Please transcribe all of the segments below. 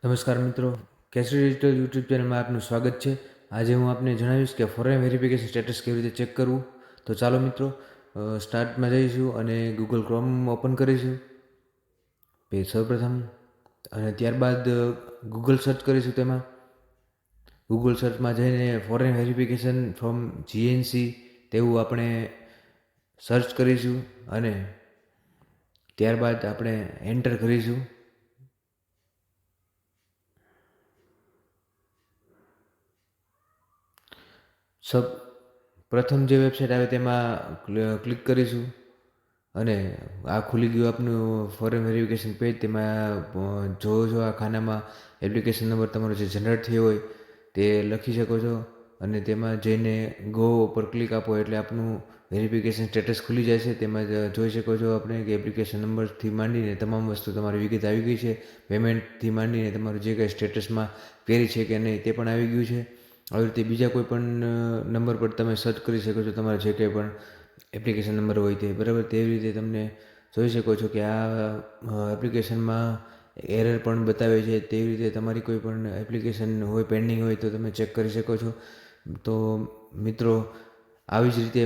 નમસ્કાર મિત્રો, કેસરી ડિજિટલ યુટ્યુબ ચેનલમાં આપનું સ્વાગત છે। આજે હું આપને જણાવીશ કે ફોરેન વેરિફિકેશન સ્ટેટસ કેવી રીતે ચેક કરવું। તો ચાલો મિત્રો, સ્ટાર્ટમાં જઈશું અને ગૂગલ ક્રોમ ઓપન કરીશું સૌપ્રથમ, અને ત્યારબાદ ગૂગલ સર્ચ કરીશું। તેમાં ગૂગલ સર્ચમાં જઈને ફોરેન વેરિફિકેશન ફ્રોમ જીએનસી તેવું આપણે સર્ચ કરીશું અને ત્યારબાદ આપણે એન્ટર કરીશું। પ્રથમ જે વેબસાઇટ આવે તેમાં ક્લિક કરીશું અને આ ખુલી ગયું આપનું ફોરેન વેરિફિકેશન પેજ। તેમાં જો આ ખાનામાં એપ્લિકેશન નંબર તમારો જે જનરેટ થયો હોય તે લખી શકો છો અને તેમાં જઈને ગો ઉપર ક્લિક આપો એટલે આપનું વેરિફિકેશન સ્ટેટસ ખુલી જાય છે। તેમાં જોઈ શકો છો આપણે કે એપ્લિકેશન નંબરથી માંડીને તમામ વસ્તુ તમારી વિગત આવી ગઈ છે। પેમેન્ટથી માંડીને તમારું જે કંઈ સ્ટેટસમાં ક્વેરી છે કે નહીં તે પણ આવી ગયું છે। આવી રીતે બીજા કોઈ પણ નંબર પર તમે સર્ચ કરી શકો છો, તમારા જે કંઈ પણ એપ્લિકેશન નંબર હોય તે, બરાબર। તેવી રીતે તમને જોઈ શકો છો કે આ એપ્લિકેશનમાં એરર પણ બતાવે છે। તેવી રીતે તમારી કોઈ પણ એપ્લિકેશન હોય પેન્ડિંગ હોય તો તમે ચેક કરી શકો છો। તો મિત્રો, આવી જ રીતે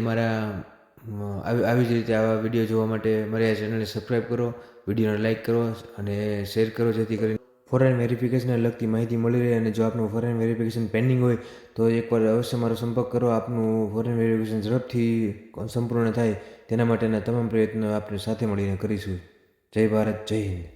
આવા વિડીયો જોવા માટે મારી આ ચેનલને સબસ્ક્રાઈબ કરો, વિડીયોને લાઇક કરો અને શેર કરો, જેથી કરીને ફોરેન વેરિફિકેશનને લગતી માહિતી મળી રહે। અને જો આપનું ફોરેન વેરિફિકેશન પેન્ડિંગ હોય તો એકવાર અવશ્ય મારો સંપર્ક કરો। આપનું ફોરેન વેરિફિકેશન ઝડપથી સંપૂર્ણ થાય તેના માટેના તમામ પ્રયત્નો આપણે સાથે મળીને કરીશું। જય ભારત, જય હિન્દ।